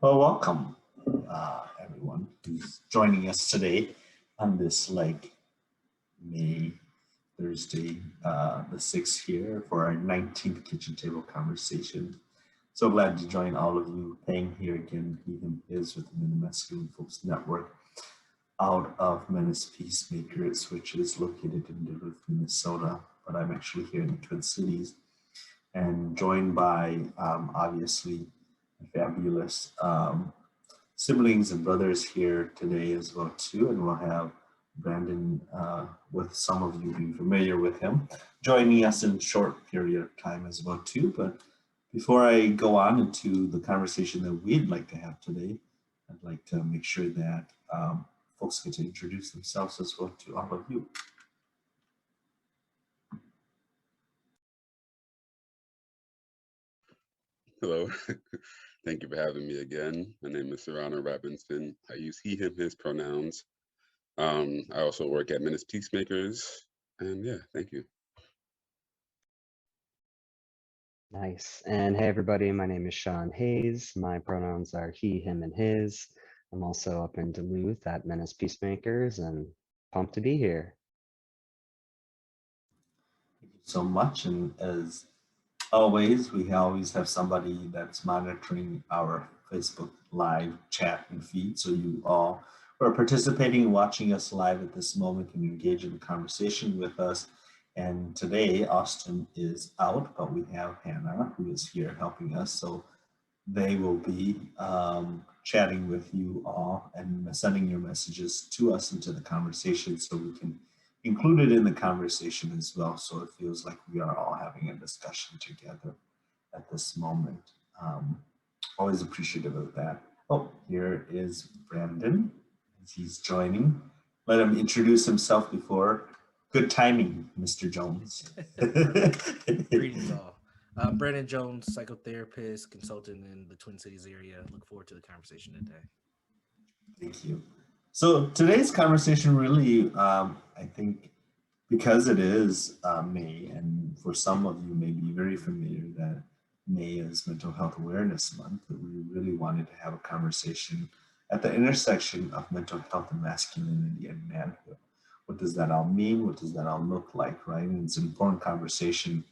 Well, welcome everyone who's joining us today on this May Thursday, the 6th here for our 19th kitchen table conversation. So glad to join all of you. Pheng here again, he, him, his with the Masculine Folks Network out of Menace Peacemakers, which is located in Duluth, Minnesota, but I'm actually here in the Twin Cities and joined by obviously fabulous siblings and brothers here today as well too, and we'll have Brandon, with some of you being familiar with him, joining us in a short period of time as well too. But before I go on into the conversation that we'd like to have today, I'd like to make sure that folks get to introduce themselves as well to all of you. Hello. Thank you for having me again. My name is Serrano Robinson. I use he, him, his pronouns. I also work at Menace Peacemakers. And yeah, thank you. Nice. And hey, everybody, my name is Sean Hayes. My pronouns are he, him, and his. I'm also up in Duluth at Menace Peacemakers and pumped to be here. Thank you so much. And as always, we always have somebody that's monitoring our Facebook live chat and feed. So you all who are participating and watching us live at this moment can engage in the conversation with us. And today, Austin is out, but we have Hannah who is here helping us. So they will be chatting with you all and sending your messages to us into the conversation so we can include it in the conversation as well. So it feels like we are all having a discussion together at this moment. Always appreciative of that. Oh, here is Brandon as he's joining. Let him introduce himself before. Good timing, Mr. Jones. Greetings all. Brandon Jones, psychotherapist, consultant in the Twin Cities area. Look forward to the conversation today. Thank you. So today's conversation really, I think, because it is May, and for some of you may be very familiar that May is Mental Health Awareness Month, that we really wanted to have a conversation at the intersection of mental health and masculinity and manhood. What does that all mean? What does that all look like, right? And it's an important conversation,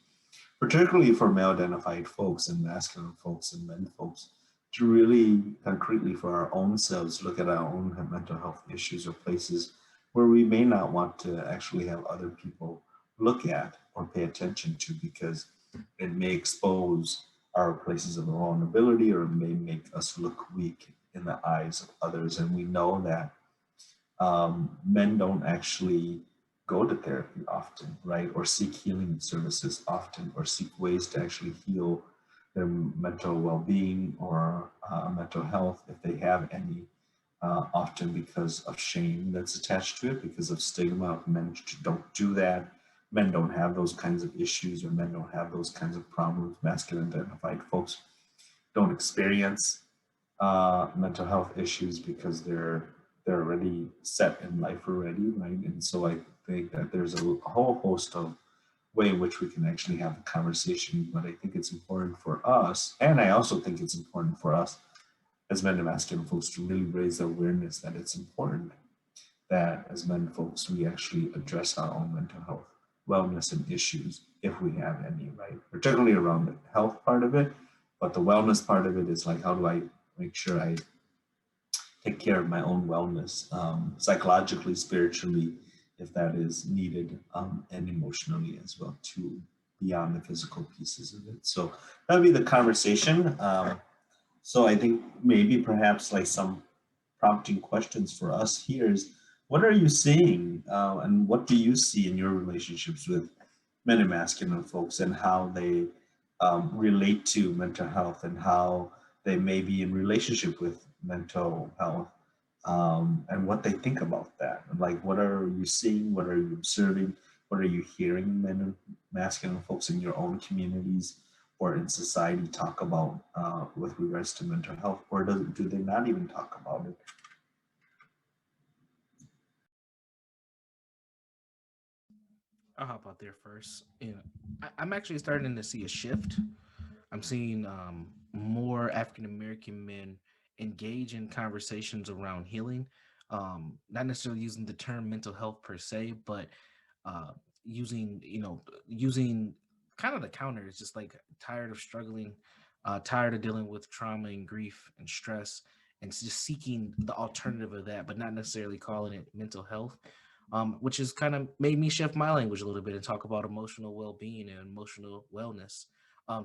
particularly for male-identified folks and masculine folks and men folks, to really concretely for our own selves look at our own mental health issues or places where we may not want to actually have other people look at or pay attention to because it may expose our places of vulnerability or it may make us look weak in the eyes of others. And we know that men don't actually go to therapy often, right? Or seek healing services often, or seek ways to actually heal their mental well-being or mental health if they have any, often because of shame that's attached to it, because of stigma of men don't do that, men don't have those kinds of issues, or men don't have those kinds of problems. Masculine identified folks don't experience mental health issues because they're already set in life already, right? And so I think that there's a whole host of way in which we can actually have a conversation, but I think it's important for us, and I also think it's important for us as men and masculine folks to really raise the awareness that it's important that as men folks, we actually address our own mental health, wellness and issues if we have any, right? Particularly around the health part of it, but the wellness part of it is like, how do I make sure I take care of my own wellness, psychologically, spiritually, if that is needed, and emotionally as well too, beyond the physical pieces of it. So that'll be the conversation. So I think maybe perhaps like some prompting questions for us here is, what are you seeing and what do you see in your relationships with men and masculine folks and how they relate to mental health and how they may be in relationship with mental health, and what they think about that? Like, what are you seeing? What are you observing? What are you hearing men and masculine folks in your own communities or in society talk about with regards to mental health, or do they not even talk about it? I'll hop out there first. I'm actually starting to see a shift. I'm seeing more African American men engage in conversations around healing, not necessarily using the term mental health per se, but uh, using kind of the counter. It's just like tired of struggling, tired of dealing with trauma and grief and stress, and just seeking the alternative of that, but not necessarily calling it mental health. Which has kind of made me shift my language a little bit and talk about emotional well-being and emotional wellness,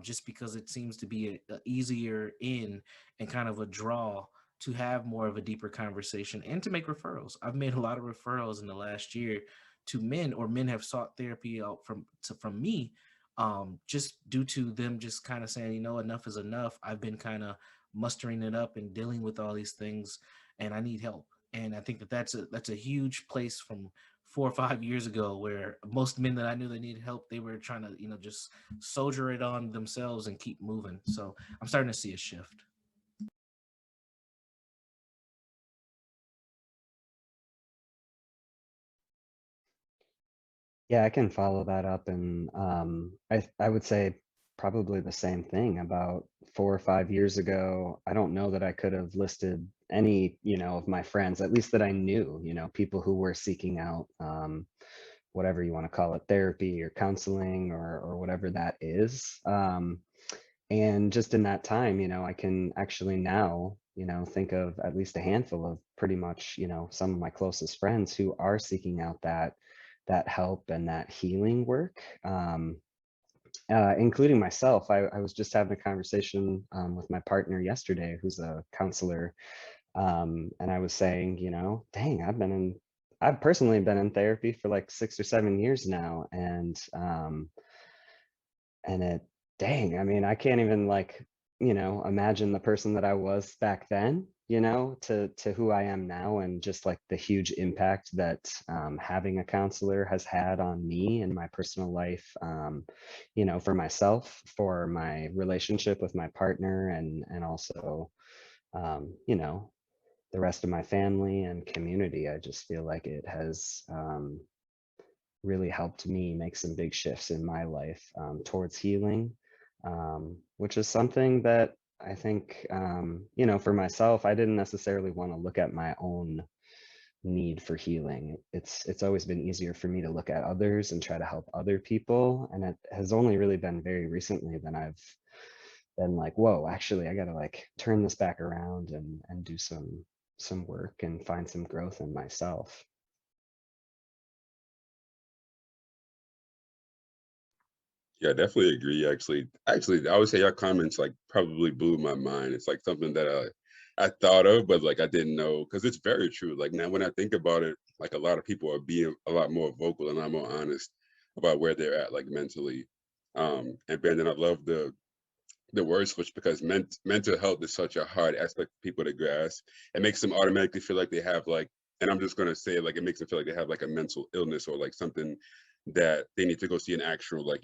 just because it seems to be a easier in and kind of a draw to have more of a deeper conversation and to make referrals. I've made a lot of referrals in the last year to men, or men have sought therapy out from me, just due to them just kind of saying, enough is enough. I've been kind of mustering it up and dealing with all these things, and I need help. And I think that that's a huge place from 4 or 5 years ago, where most men that I knew that needed help, they were trying to just soldier it on themselves and keep moving. So I'm starting to see a shift. Yeah, I can follow that up, and I would say probably the same thing. About 4 or 5 years ago, I don't know that I could have listed any, of my friends, at least that I knew, people who were seeking out whatever you want to call it, therapy or counseling or whatever that is. And just in that time, I can actually now, think of at least a handful of pretty much, some of my closest friends who are seeking out that help and that healing work, including myself. I was just having a conversation with my partner yesterday, who's a counselor, and I was saying, dang, I've personally been in therapy for like 6 or 7 years now, and it, dang, I mean, I can't even like, imagine the person that I was back then, to who I am now, and just like the huge impact that having a counselor has had on me and my personal life, for myself, for my relationship with my partner, and also, the rest of my family and community. I just feel like it has really helped me make some big shifts in my life towards healing, which is something that I think, for myself, I didn't necessarily want to look at my own need for healing. It's always been easier for me to look at others and try to help other people. And it has only really been very recently that I've been like, whoa, actually, I got to like turn this back around and do some work and find some growth in myself. Yeah, I definitely agree. Actually, I would say your comments like probably blew my mind. It's like something that I thought of, but like I didn't know, because it's very true. Like now, when I think about it, like a lot of people are being a lot more vocal and a lot more honest about where they're at, like mentally. And Brandon, I love the word switch, because mental health is such a hard aspect for people to grasp. It makes them automatically feel like they have like, and I'm just gonna say it, like it makes them feel like they have like a mental illness, or like something that they need to go see an actual like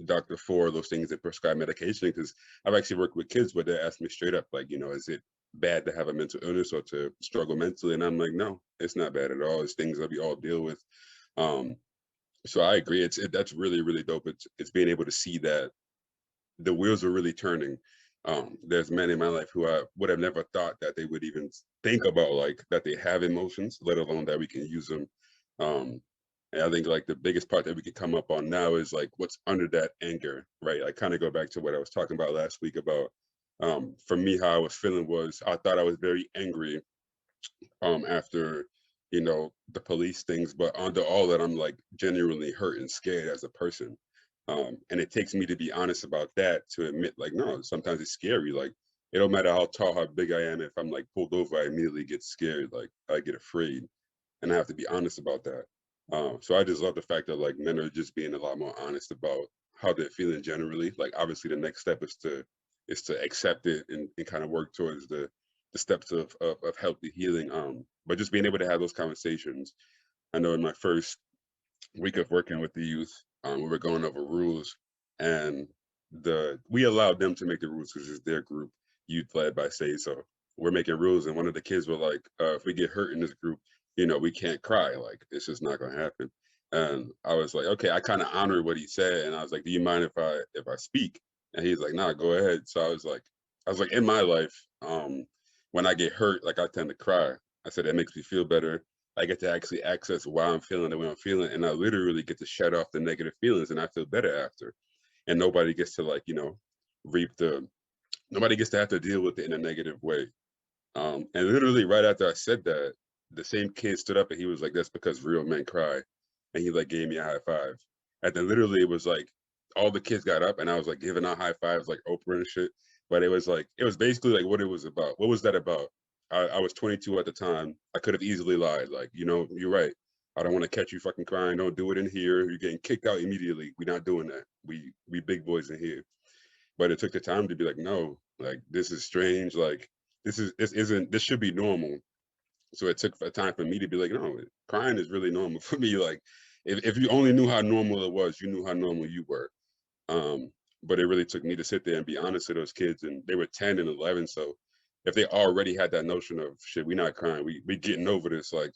doctor for those things that prescribe medication. Because I've actually worked with kids where they ask me straight up like, is it bad to have a mental illness or to struggle mentally? And I'm like, no, it's not bad at all. It's things that we all deal with. Um, so I agree. That's really, really dope. It's being able to see that the wheels are really turning. There's men in my life who I would have never thought that they would even think about like that they have emotions, let alone that we can use them. Um, and I think like the biggest part that we could come up on now is like what's under that anger, right? I kind of go back to what I was talking about last week about, for me, how I was feeling was I thought I was very angry after the police things, but under all that, I'm like genuinely hurt and scared as a person. And it takes me to be honest about that, to admit like, no, sometimes it's scary. Like it don't matter how tall, how big I am, if I'm like pulled over, I immediately get scared, like I get afraid, and I have to be honest about that. So I just love the fact that like men are just being a lot more honest about how they're feeling generally. Like obviously the next step is to accept it and kind of work towards the steps of healthy healing. But just being able to have those conversations. I know in my first week of working with the youth, we were going over rules, and we allowed them to make the rules because it's their group, youth led by Say. So we're making rules, and one of the kids were like, if we get hurt in this group, we can't cry. Like it's just not gonna happen. And I was like, okay, I kind of honored what he said, and I was like, do you mind if I speak? And he's like, nah, go ahead. So I was like, in my life, when I get hurt, like I tend to cry. I said, that makes me feel better. I get to actually access why I'm feeling the way I'm feeling. And I literally get to shut off the negative feelings and I feel better after. And nobody gets to like, reap nobody gets to have to deal with it in a negative way. And literally right after I said that, the same kid stood up and he was like, that's because real men cry. And he like gave me a high five. And then literally it was like all the kids got up and I was like giving out high fives like Oprah and shit. But it was basically like what it was about. What was that about? I was 22 at the time. I could have easily lied. Like, you're right. I don't want to catch you fucking crying. Don't do it in here. You're getting kicked out immediately. We're not doing that. We big boys in here. But it took the time to be like, no, like this is strange. Like this should be normal. So it took a time for me to be like, no, crying is really normal for me. Like if you only knew how normal it was, you knew how normal you were. Um, but it really took me to sit there and be honest to those kids, and they were 10 and 11. So if they already had that notion of shit, we not crying, we getting over this, like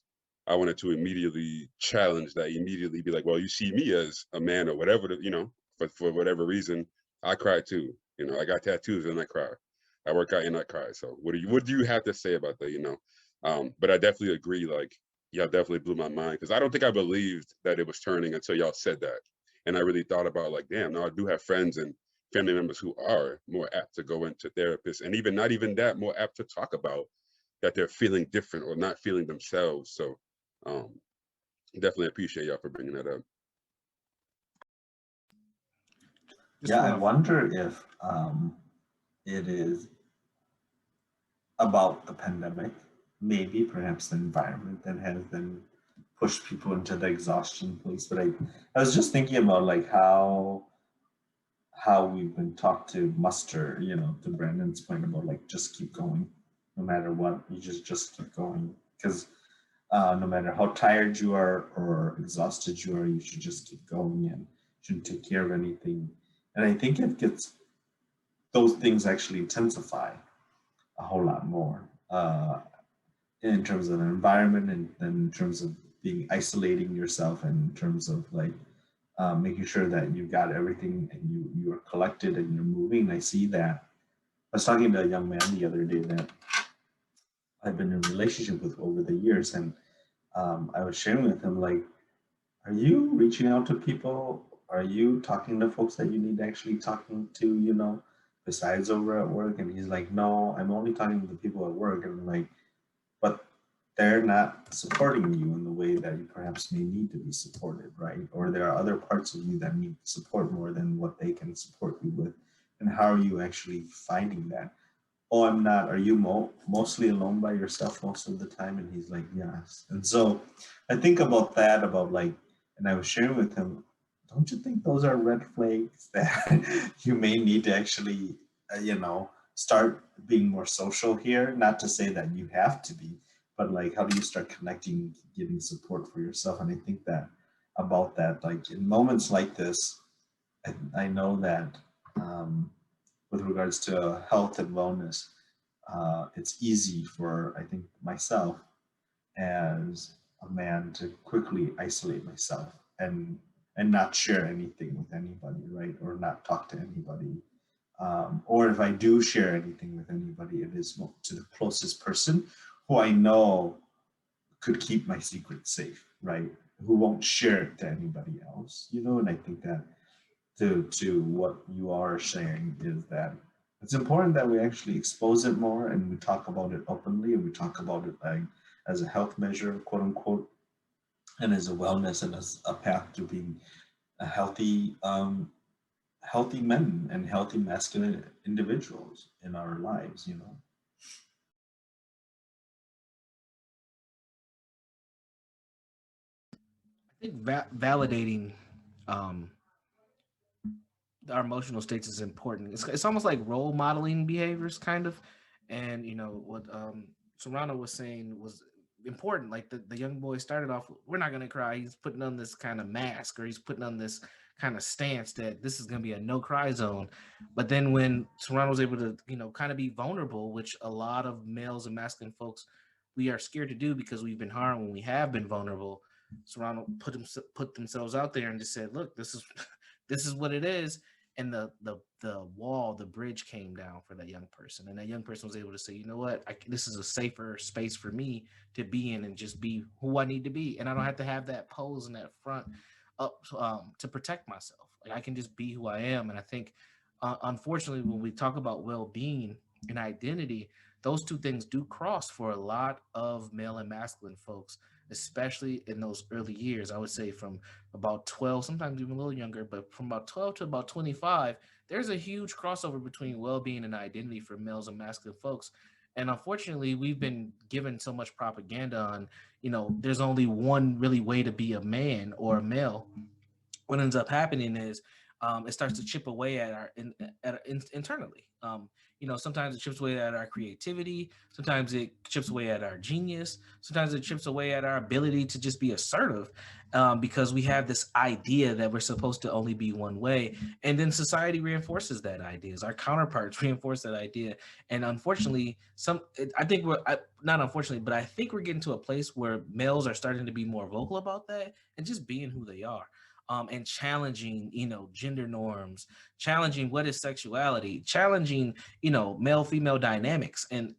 I wanted to immediately challenge that, immediately be like, well, you see me as a man or whatever, for whatever reason, I cry too. I got tattoos and I cry. I work out and I cry. So what do you have to say about that? But I definitely agree. Like, y'all definitely blew my mind because I don't think I believed that it was turning until y'all said that. And I really thought about like, damn, now I do have friends and family members who are more apt to go into therapists, and even not even that, more apt to talk about that they're feeling different or not feeling themselves. So um, definitely appreciate y'all for bringing that up. Yeah, I wonder if it is about the pandemic, maybe perhaps the environment that has then pushed people into the exhaustion place. But I was just thinking about like how we've been taught to muster, to Brandon's point about like just keep going, no matter what, you just keep going. Because no matter how tired you are or exhausted you are, you should just keep going and shouldn't take care of anything. And I think those things actually intensify a whole lot more in terms of the environment and in terms of being isolating yourself and in terms of like making sure that you got everything and you are collected and you're moving. I see that. I was talking to a young man the other day that I've been in a relationship with over the years, and I was sharing with him like, are you reaching out to people? Are you talking to folks that you need to actually talking to, besides over at work? And he's like, no, I'm only talking to the people at work. And I'm like, but they're not supporting you in the way that you perhaps may need to be supported, right? Or there are other parts of you that need support more than what they can support you with. And how are you actually finding that? Oh, I'm not. Are you mostly alone by yourself most of the time? And he's like, yes. And so I think about that, about like, and I was sharing with him, don't you think those are red flags that you may need to actually, start being more social here? Not to say that you have to be, but like, how do you start connecting, getting support for yourself? And I think that about that, like in moments like this, I know that with regards to health and wellness, it's easy for, I think, myself as a man to quickly isolate myself and not share anything with anybody, right? Or not talk to anybody. Or if I do share anything with anybody, it is to the closest person who I know could keep my secret safe, right? Who won't share it to anybody else, And I think that to what you are saying is that it's important that we actually expose it more and we talk about it openly and we talk about it like as a health measure, quote unquote, and as a wellness and as a path to being a healthy men and healthy masculine individuals in our lives. I think validating um, our emotional states is important. It's almost like role modeling behaviors, kind of. And what Serrano was saying was important. Like the young boy started off, we're not gonna cry. He's putting on this kind of mask, or he's putting on this kind of stance that this is gonna be a no cry zone. But then when Serrano was able to, kind of be vulnerable, which a lot of males and masculine folks we are scared to do because we've been harmed when we have been vulnerable. Serrano put themselves out there and just said, look, this is this is what it is. and the bridge came down for that young person, and that young person was able to say, you know what, this is a safer space for me to be in and just be who I need to be, and I don't have to have that pose and that front up to protect myself. Like I can just be who I am. And I think unfortunately when we talk about well-being and identity, those two things do cross for a lot of male and masculine folks, especially in those early years. I would say from about 12, sometimes even a little younger, but from about 12 to about 25, there's a huge crossover between well-being and identity for males and masculine folks. And unfortunately, we've been given so much propaganda on, there's only one really way to be a man or a male. What ends up happening is it starts to chip away at internally. Sometimes it chips away at our creativity. Sometimes it chips away at our genius. Sometimes it chips away at our ability to just be assertive, because we have this idea that we're supposed to only be one way, and then society reinforces that idea. Our counterparts reinforce that idea, and unfortunately, I think not unfortunately, but I think we're getting to a place where males are starting to be more vocal about that and just being who they are. And challenging, gender norms, challenging what is sexuality, challenging, male female dynamics, and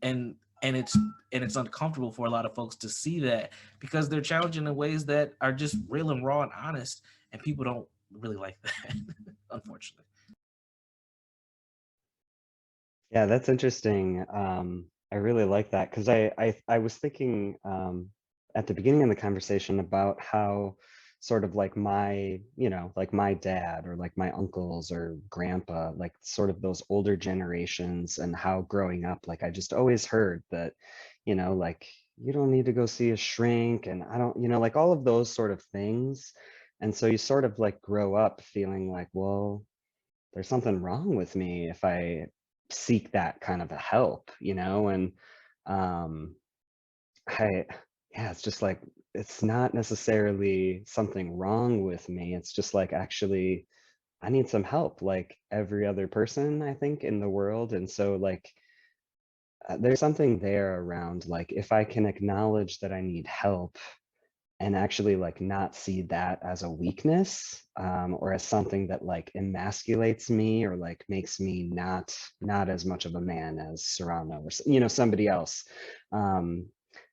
it's uncomfortable for a lot of folks to see that, because they're challenging in ways that are just real and raw and honest, and people don't really like that, unfortunately. Yeah, that's interesting. I really like that because I was thinking at the beginning of the conversation about how sort of like my, like my dad or like my uncles or grandpa, like sort of those older generations, and how growing up, like I just always heard that, like you don't need to go see a shrink, and I don't, like all of those sort of things. And so you sort of like grow up feeling like, well, there's something wrong with me if I seek that kind of a help, and um I yeah, it's just like it's not necessarily something wrong with me. It's just like actually I need some help like every other person I think in the world. And so like there's something there around like if I can acknowledge that I need help and actually like not see that as a weakness, or as something that like emasculates me or like makes me not as much of a man as Serrano or somebody else.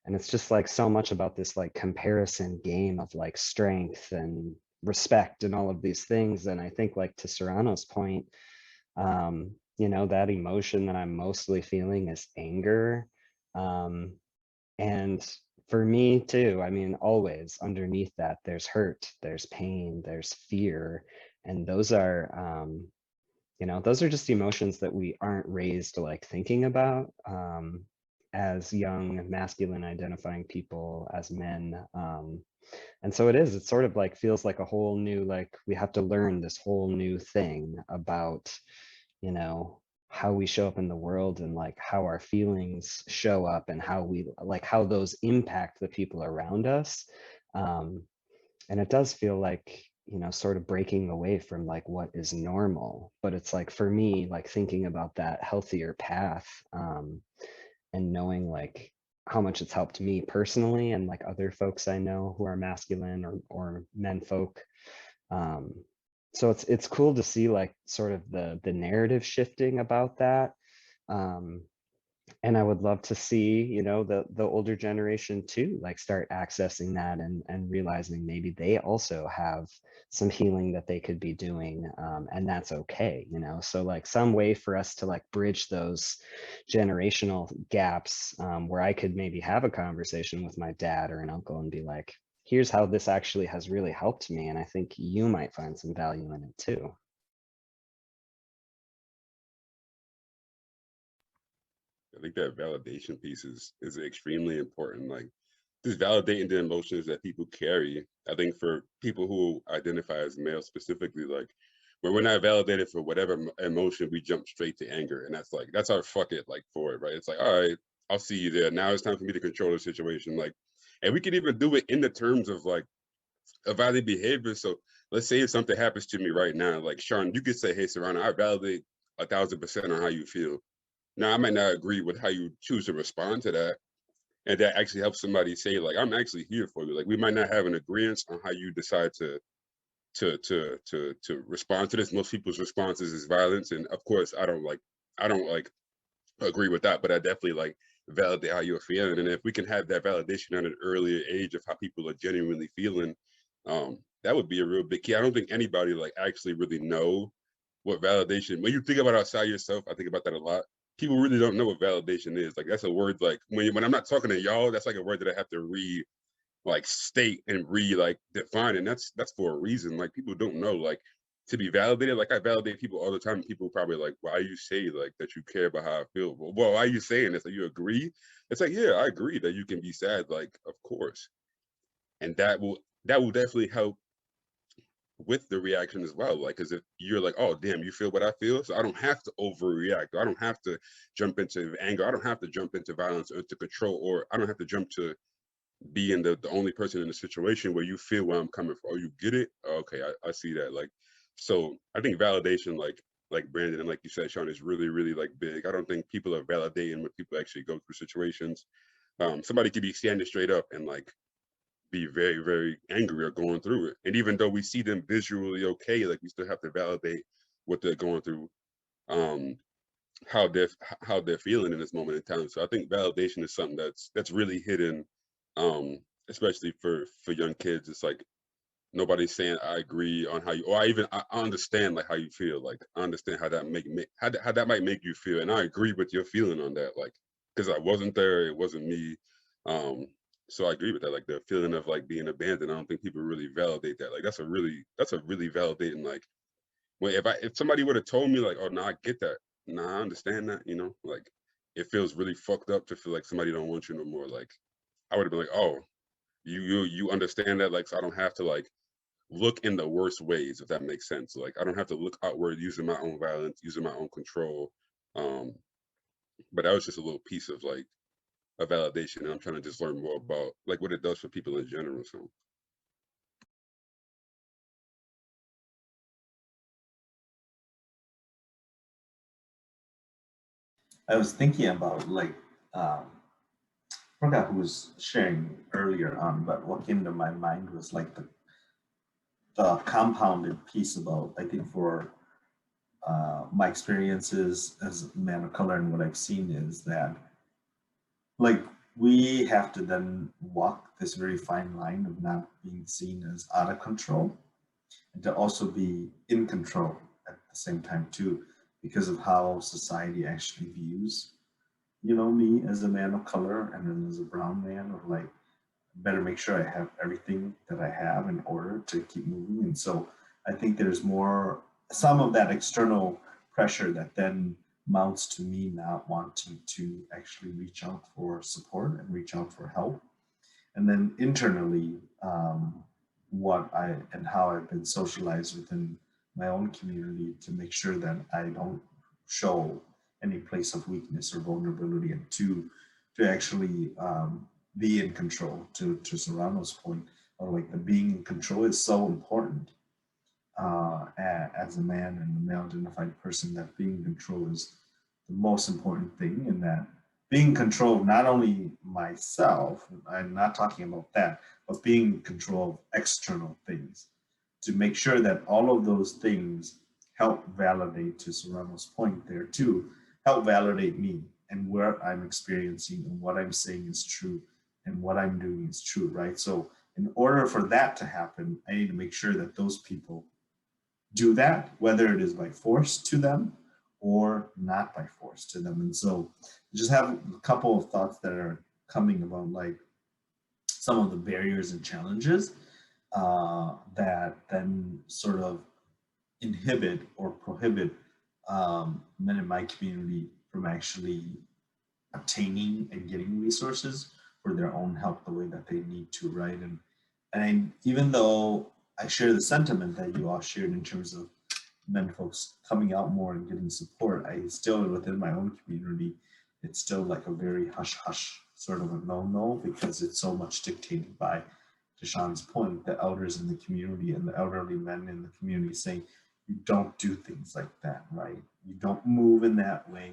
And it's just like so much about this like comparison game of like strength and respect and all of these things. And I think like to Serrano's point, that emotion that I'm mostly feeling is anger. Um, and for me too, I mean, always underneath that, there's hurt, there's pain, there's fear. And those are just emotions that we aren't raised like thinking about as young masculine identifying people, as men. And so it's sort of like feels like a whole new, like we have to learn this whole new thing about, you know, how we show up in the world and like how our feelings show up and how we like how those impact the people around us. And it does feel like, sort of breaking away from like what is normal. But it's like for me, like thinking about that healthier path, and knowing like how much it's helped me personally and like other folks I know who are masculine or men folk. Um, so it's cool to see like sort of the narrative shifting about that. Um, and I would love to see, the older generation too, like start accessing that and realizing maybe they also have some healing that they could be doing, and that's okay, So like some way for us to like bridge those generational gaps, where I could maybe have a conversation with my dad or an uncle and be like, here's how this actually has really helped me, and I think you might find some value in it too. I think that validation piece is extremely important. Like just validating the emotions that people carry. I think for people who identify as male specifically, like when we're not validated for whatever emotion, we jump straight to anger, and that's our fuck it like for it, right? It's like, all right, I'll see you there. Now it's time for me to control the situation. Like, and we can even do it in the terms of like a valid behavior. So let's say if something happens to me right now, like Sean, you could say, hey, Serrano, I validate 1,000% on how you feel. Now, I might not agree with how you choose to respond to that. And that actually helps somebody say, like, I'm actually here for you. Like, we might not have an agreement on how you decide to to respond to this. Most people's responses is violence, and of course I don't agree with that, but I definitely like validate how you're feeling. And if we can have that validation at an earlier age of how people are genuinely feeling, that would be a real big key. I don't think anybody like actually really know what validation, when you think about outside yourself, I think about that a lot. People really don't know what validation is. Like that's a word, like when I'm not talking to y'all, that's like a word that I have to like state and like define, and that's for a reason. Like people don't know, like to be validated. Like I validate people all the time. People probably like, why you say like that you care about how I feel? Well, why are you saying this? Like you agree? It's like, yeah, I agree that you can be sad. Like of course, and that will definitely help with the reaction as well. Like, because if you're like, oh damn, you feel what I feel, so I don't have to overreact, or I don't have to jump into anger, I don't have to jump into violence or to control, or I don't have to jump to being the only person in the situation where you feel where I'm coming from. Oh, you get it? Okay, I see that. Like, so I think validation, like Brandon and like you said, Sean, is really, really like big. I don't think people are validating when people actually go through situations. Somebody could be standing straight up and like be very, very angry or going through it. And even though we see them visually okay, like we still have to validate what they're going through, um, how they're feeling in this moment in time. So I think validation is something that's really hidden, especially for young kids. It's like nobody's saying I agree on how you, or I understand like how you feel. Like I understand how that how that might make you feel, and I agree with your feeling on that. Like because I wasn't there, it wasn't me. Um, so I agree with that. Like the feeling of like being abandoned. I don't think people really validate that. Like that's a really validating. Like when if somebody would have told me like, oh no, I get that. No, I understand that. You know, like it feels really fucked up to feel like somebody don't want you no more. Like I would have been like, oh, you understand that. Like so I don't have to like look in the worst ways, if that makes sense. Like I don't have to look outward using my own violence, using my own control. Um, but that was just a little piece of like a validation, and I'm trying to just learn more about like what it does for people in general. So I was thinking about like I forgot who was sharing earlier on, but what came to my mind was like the compounded piece about, I think for my experiences as a man of color and what I've seen is that like we have to then walk this very fine line of not being seen as out of control and to also be in control at the same time too, because of how society actually views, you know, me as a man of color and then as a brown man, of like better make sure I have everything that I have in order to keep moving. And so I think there's more, some of that external pressure that then mounts to me not wanting to actually reach out for support and reach out for help. And then internally, what I and how I've been socialized within my own community to make sure that I don't show any place of weakness or vulnerability, and to actually be in control. To Serrano's point, of like the being in control is so important as a man and a male identified person. That being in control is the most important thing, and that being in control of not only myself, I'm not talking about that, but being in control of external things, to make sure that all of those things help validate, to Serrano's point there too, help validate me and where I'm experiencing and what I'm saying is true and what I'm doing is true, right? So in order for that to happen, I need to make sure that those people do that, whether it is by force to them or not by force to them. And so just have a couple of thoughts that are coming about like some of the barriers and challenges that then sort of inhibit or prohibit men in my community from actually obtaining and getting resources for their own help the way that they need to, right? And even though I share the sentiment that you all shared in terms of men folks coming out more and getting support, I still within my own community, it's still like a very hush hush sort of a no-no, because it's so much dictated by, to Sean's point, the elders in the community and the elderly men in the community saying, you don't do things like that, right? You don't move in that way.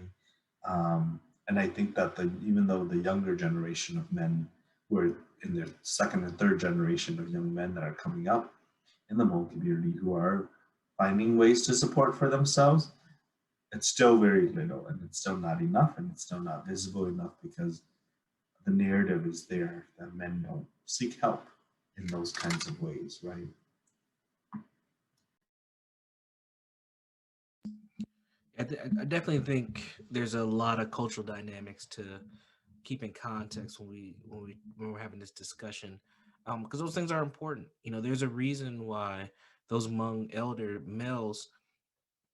And I think that even though the younger generation of men who are in their second and third generation of young men that are coming up, in the Hmong community who are finding ways to support for themselves, it's still very little, and it's still not enough, and it's still not visible enough because the narrative is there that men don't seek help in those kinds of ways, right? I definitely think there's a lot of cultural dynamics to keep in context when we're having this discussion, because those things are important. You know, there's a reason why those Hmong elder males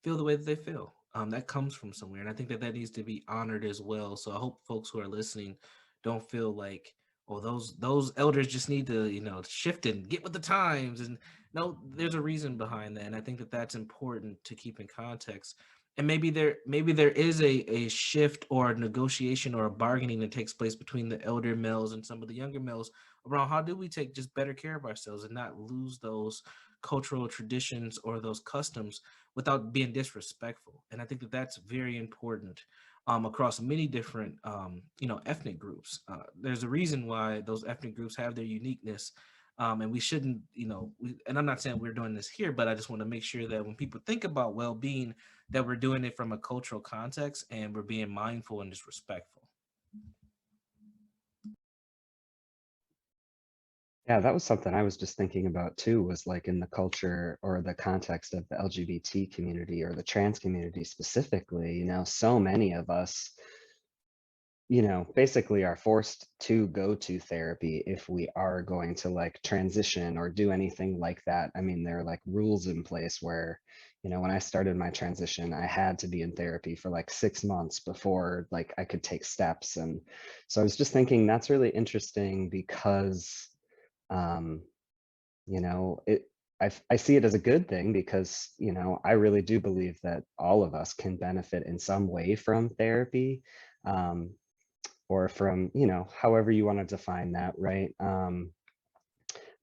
feel the way that they feel. That comes from somewhere, and I think that that needs to be honored as well. So I hope folks who are listening don't feel like, oh, those elders just need to, you know, shift and get with the times. And no, there's a reason behind that, and I think that that's important to keep in context. And maybe there is a shift or a negotiation or a bargaining that takes place between the elder males and some of the younger males around how do we take just better care of ourselves and not lose those cultural traditions or those customs without being disrespectful. And I think that that's very important across many different, ethnic groups. There's a reason why those ethnic groups have their uniqueness. And we shouldn't, and I'm not saying we're doing this here, but I just want to make sure that when people think about well-being, that we're doing it from a cultural context and we're being mindful and just respectful. Yeah, that was something I was just thinking about too, was like in the culture or the context of the LGBT community or the trans community specifically, so many of us, basically are forced to go to therapy if we are going to like transition or do anything like that. I mean, there are like rules in place where, when I started my transition, I had to be in therapy for like 6 months before like I could take steps. And so I was just thinking that's really interesting because um, it I see it as a good thing because, I really do believe that all of us can benefit in some way from therapy, um, or from, however you want to define that, right?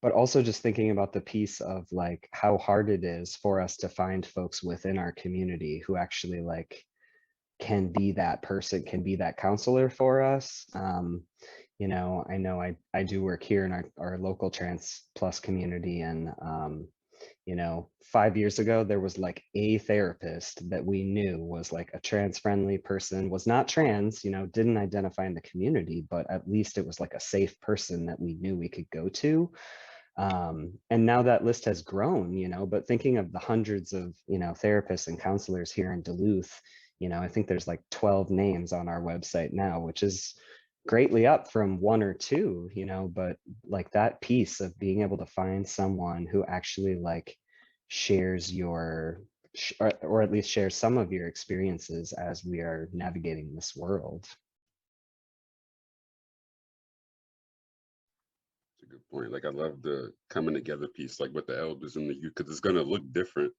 But also just thinking about the piece of like how hard it is for us to find folks within our community who actually like can be that person, can be that counselor for us. I know I do work here in our local trans plus community, and 5 years ago there was like a therapist that we knew was like a trans friendly person, was not trans, didn't identify in the community, but at least it was like a safe person that we knew we could go to. And now that list has grown, but thinking of the hundreds of, therapists and counselors here in Duluth, I think there's like 12 names on our website now, which is greatly up from one or two, but like that piece of being able to find someone who actually like shares or at least shares some of your experiences as we are navigating this world. Good point. Like I love the coming together piece, like with the elders and the youth, because it's gonna look different,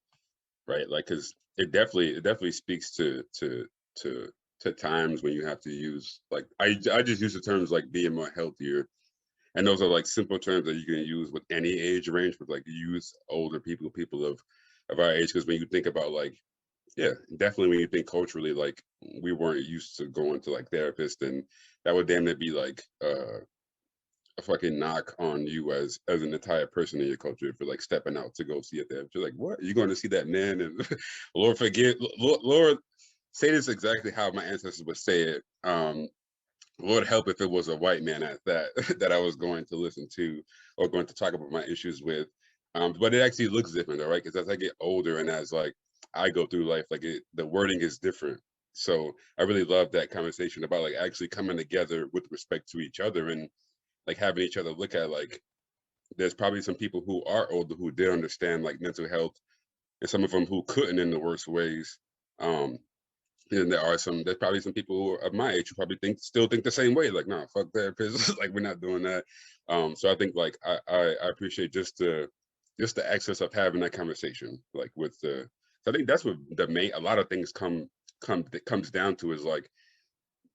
right? Like, because it definitely speaks to times when you have to use like I just use the terms like being more healthier, and those are like simple terms that you can use with any age range, but like use older people of our age, because when you think about like yeah, definitely when you think culturally, like we weren't used to going to like therapists, and that would damn near be like a fucking knock on you as an entire person in your culture for like stepping out to go see a therapist. You're like, what? You're going to see that man? And Lord forgive, Lord, say this exactly how my ancestors would say it. Lord help if it was a white man at that that I was going to listen to or going to talk about my issues with. But it actually looks different, all right? Because as I get older and as like I go through life, like the wording is different. So I really love that conversation about like actually coming together with respect to each other and like having each other look at like there's probably some people who are older who did understand like mental health and some of them who couldn't in the worst ways. Um, and there's probably some people who are of my age who probably still think the same way, like, nah, fuck therapists, like we're not doing that. So I think like I appreciate just the access of having that conversation, like with the, so I think that's what a lot of things that comes down to is like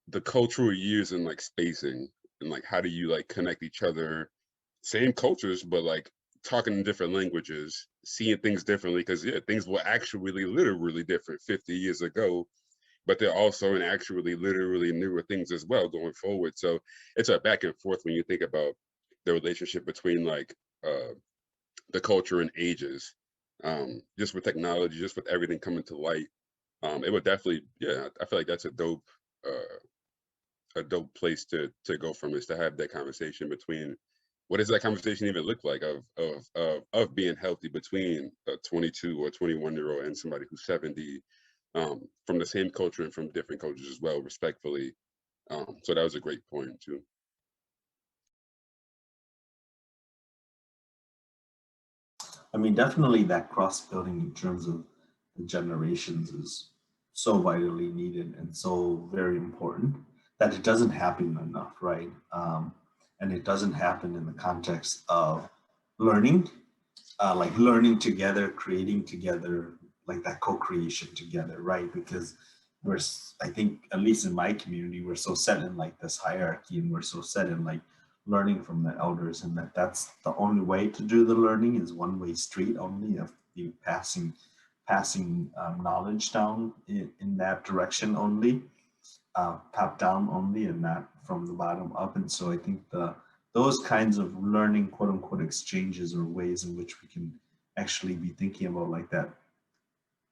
the cultural years and like spacing and like how do you like connect each other, same cultures, but like talking in different languages, seeing things differently, because yeah, things were actually literally different 50 years ago, but they're also in actually literally newer things as well going forward. So it's a back and forth when you think about the relationship between like the culture in ages. Just with technology, just with everything coming to light, it would definitely, yeah, I feel like that's a dope place to go from, is to have that conversation between, what does that conversation even look like of being healthy between a 22 or 21-year-old and somebody who's 70, from the same culture and from different cultures as well, respectfully. So that was a great point too. I mean, definitely that cross building in terms of the generations is so vitally needed and so very important that it doesn't happen enough, right? And it doesn't happen in the context of learning, like learning together, creating together, like that co-creation together, right? Because I think, at least in my community, we're so set in like this hierarchy, and we're so set in like learning from the elders, and that's the only way to do the learning is one way street only, of you passing knowledge down in that direction only, top down only, and not from the bottom up. And so I think those kinds of learning, quote unquote, exchanges, or ways in which we can actually be thinking about like that,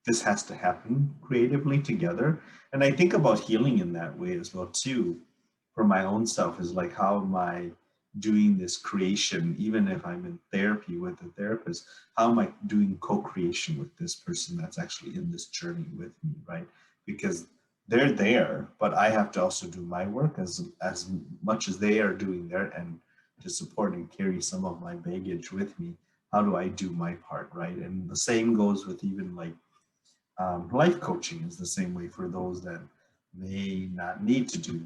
this has to happen creatively together. And I think about healing in that way as well too, for my own self, is like, how am I doing this creation, even if I'm in therapy with a therapist, how am I doing co-creation with this person that's actually in this journey with me, right? Because they're there, but I have to also do my work as much as they are doing their end to support and carry some of my baggage with me. How do I do my part, right? And the same goes with even like life coaching is the same way for those that may not need to do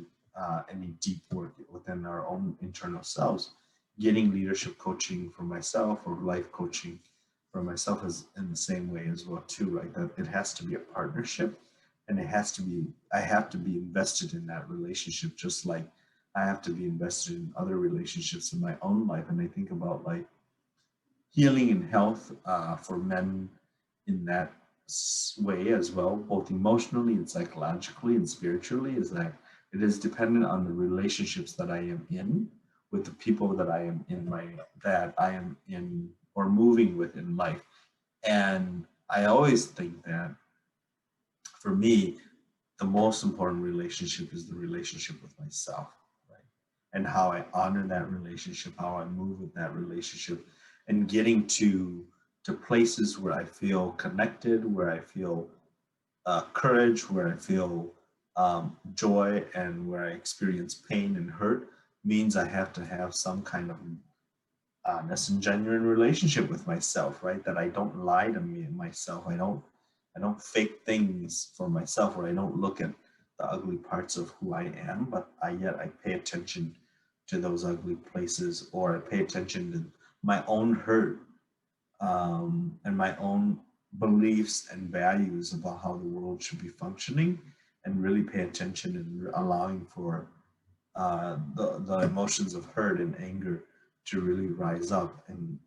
any deep work within our own internal selves. Getting leadership coaching for myself, or life coaching for myself, is in the same way as well too, right? That it has to be a partnership, and I have to be invested in that relationship, just like I have to be invested in other relationships in my own life. And I think about like healing and health for men in that way as well, both emotionally and psychologically and spiritually, is that it is dependent on the relationships that I am in with the people that I am in or moving with in life. And I always think that for me, the most important relationship is the relationship with myself, right? And how I honor that relationship, how I move with that relationship, and getting to places where I feel connected, where I feel courage, where I feel joy, and where I experience pain and hurt, means I have to have some kind of honest and genuine relationship with myself, right? That I don't lie to me and myself. I don't fake things for myself, or I don't look at the ugly parts of who I am, but yet I pay attention to those ugly places, or I pay attention to my own hurt, and my own beliefs and values about how the world should be functioning, and really pay attention and allowing for the emotions of hurt and anger to really rise up, and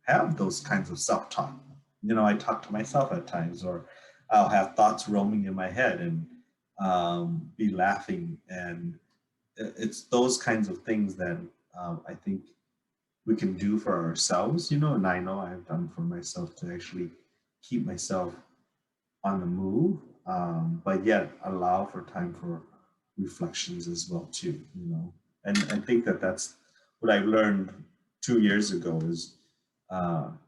have those kinds of self-talk. You know, I talk to myself at times, or I'll have thoughts roaming in my head, and be laughing. And it's those kinds of things that I think we can do for ourselves, you know, and I know I've done for myself, to actually keep myself on the move, but yet allow for time for reflections as well too, you know. And I think that that's what I learned 2 years ago, is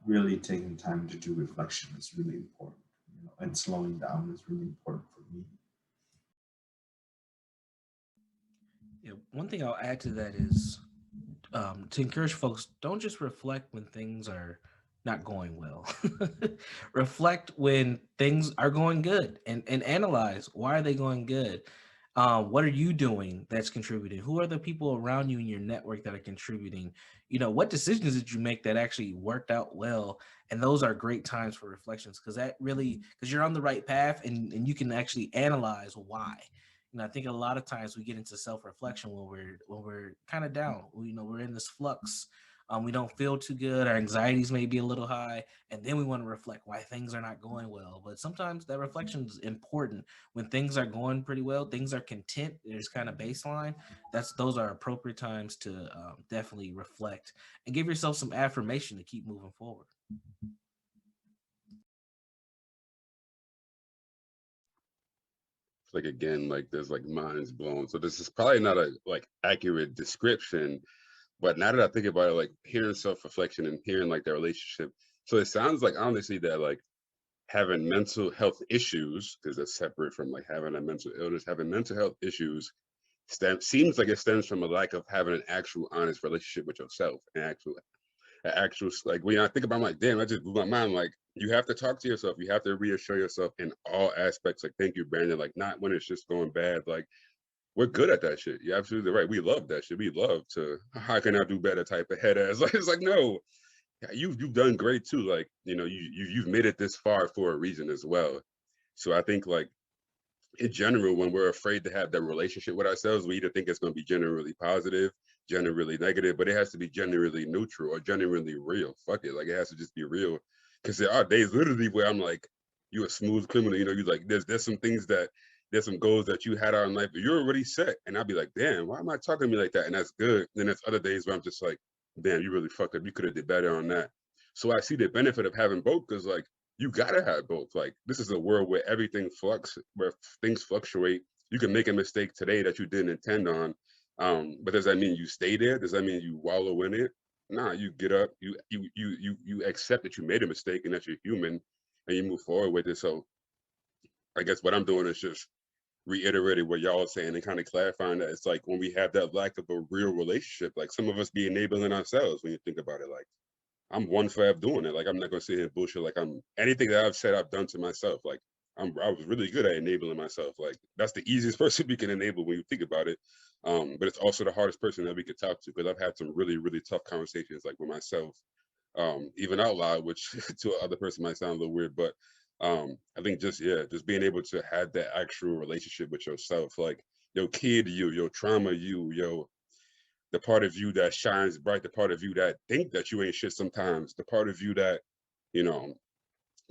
really taking time to do reflection is really important, you know, and slowing down is really important for me. Yeah, one thing I'll add to that is to encourage folks, don't just reflect when things are not going well. Reflect when things are going good, and analyze, why are they going good? What are you doing that's contributing? Who are the people around you in your network that are contributing? You know, what decisions did you make that actually worked out well? And those are great times for reflections, because because you're on the right path, and you can actually analyze why. You know, I think a lot of times we get into self-reflection when we're kind of down. You know, we're in this flux We don't feel too good. Our anxieties may be a little high, and then we want to reflect why things are not going well. But sometimes that reflection is important. When things are going pretty well, things are content. There's kind of baseline. Those are appropriate times to definitely reflect and give yourself some affirmation to keep moving forward. Like again, like there's like minds blown. So this is probably not a like accurate description, but now that I think about it, like hearing self-reflection and hearing like their relationship, so it sounds like honestly that like having mental health issues, because that's separate from like having a mental illness, having mental health issues seems like it stems from a lack of having an actual honest relationship with yourself and actual like when I think about, I'm like, damn, I just blew my mind. Like you have to talk to yourself, you have to reassure yourself in all aspects. Like thank you, Brandon. Like not when it's just going bad. Like we're good at that shit. You're absolutely right. We love that shit. We love to how can I do better type of head ass. Like it's like no, you've done great too. Like you know you've made it this far for a reason as well. So I think like in general, when we're afraid to have that relationship with ourselves, we either think it's going to be generally positive, generally negative, but it has to be generally neutral or generally real. Fuck it, like it has to just be real. Because there are days literally where I'm like, you a smooth criminal, you know, you like there's some things that there's some goals that you had out in life, but you're already set. And I'll be like, damn, why am I talking to me like that? And that's good. Then there's other days where I'm just like, damn, you really fucked up. You could have did better on that. So I see the benefit of having both because like you gotta have both. Like this is a world where everything where things fluctuate. You can make a mistake today that you didn't intend on, but does that mean you stay there? Does that mean you wallow in it? Nah, you get up, you accept that you made a mistake and that you're human, and you move forward with it. So I guess what I'm doing is just reiterating what y'all are saying and kind of clarifying that it's like when we have that lack of a real relationship, like some of us be enabling ourselves when you think about it. Like I'm one for doing it. Like I'm not gonna sit here and bullshit. Like I'm anything that I've said I've done to myself. Like I was really good at enabling myself. Like that's the easiest person we can enable when you think about it. But it's also the hardest person that we could talk to because I've had some really, really tough conversations like with myself, even out loud, which to another person might sound a little weird, but I think just just being able to have that actual relationship with yourself, like your kid you, your trauma you, your the part of you that shines bright, the part of you that think that you ain't shit sometimes, the part of you that, you know,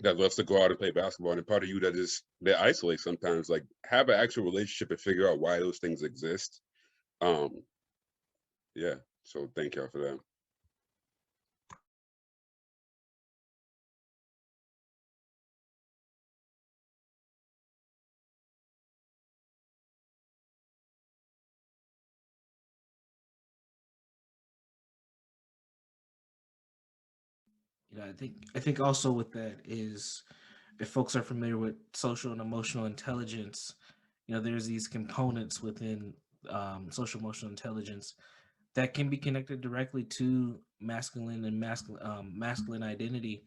that loves to go out and play basketball, and the part of you that is that isolates sometimes, like have an actual relationship and figure out why those things exist. Um, yeah. So thank y'all for that. You know, I think also with that is if folks are familiar with social and emotional intelligence, you know, there's these components within social emotional intelligence that can be connected directly to masculine identity,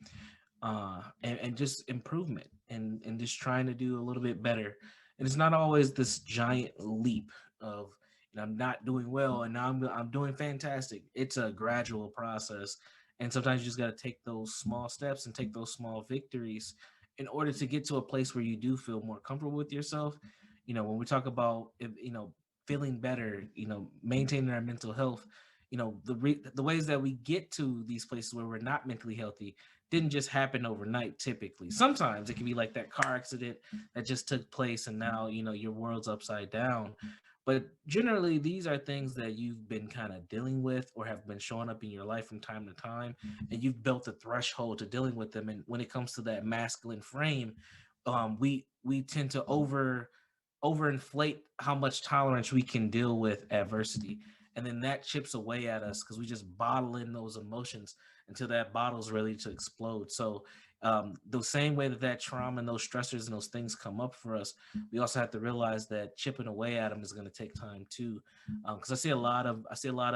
and just improvement and just trying to do a little bit better. And it's not always this giant leap of, you know, I'm not doing well and now I'm doing fantastic. It's a gradual process, and sometimes you just got to take those small steps and take those small victories in order to get to a place where you do feel more comfortable with yourself. You know, when we talk about, you know, feeling better, you know, maintaining our mental health, you know, the ways that we get to these places where we're not mentally healthy didn't just happen overnight. Typically, sometimes it can be like that car accident that just took place and now, you know, your world's upside down. But generally these are things that you've been kind of dealing with or have been showing up in your life from time to time, and you've built a threshold to dealing with them. And when it comes to that masculine frame, we tend to overinflate how much tolerance we can deal with adversity, and then that chips away at us because we just bottle in those emotions until that bottle's ready to explode. So the same way that trauma and those stressors and those things come up for us, we also have to realize that chipping away at them is going to take time too. Because I see a lot of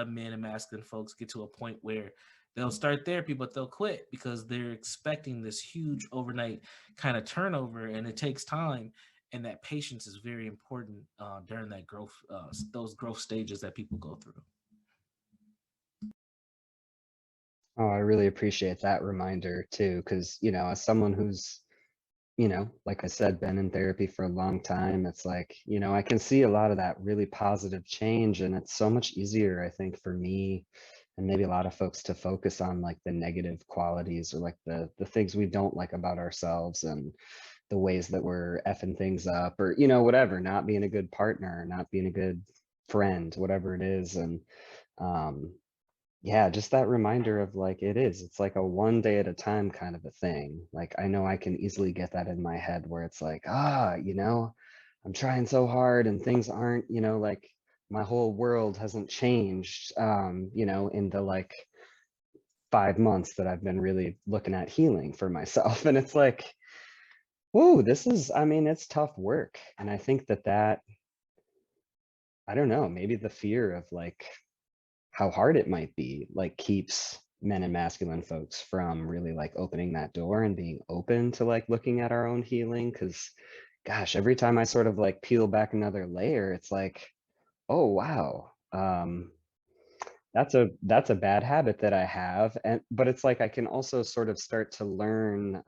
men and masculine folks get to a point where they'll start therapy but they'll quit because they're expecting this huge overnight kind of turnover, and it takes time. And that patience is very important during that growth, those growth stages that people go through. Oh, I really appreciate that reminder too, because, you know, as someone who's, you know, like I said, been in therapy for a long time, it's like, you know, I can see a lot of that really positive change. And it's so much easier, I think, for me and maybe a lot of folks to focus on like the negative qualities or like the things we don't like about ourselves, and the ways that we're effing things up, or whatever, not being a good partner, not being a good friend, whatever it is. And um yeah, just that reminder of like, it's like a one day at a time kind of a thing. Like, I know I can easily get that in my head where it's like, I'm trying so hard and things aren't, like my whole world hasn't changed, in the like 5 months that I've been really looking at healing for myself. And it's like, whoa, it's tough work. And I think that, I don't know, maybe the fear of like how hard it might be like keeps men and masculine folks from really like opening that door and being open to like looking at our own healing. Because gosh, every time I sort of like peel back another layer, it's like, oh wow, that's a bad habit that I have. And but it's like I can also sort of start to learn,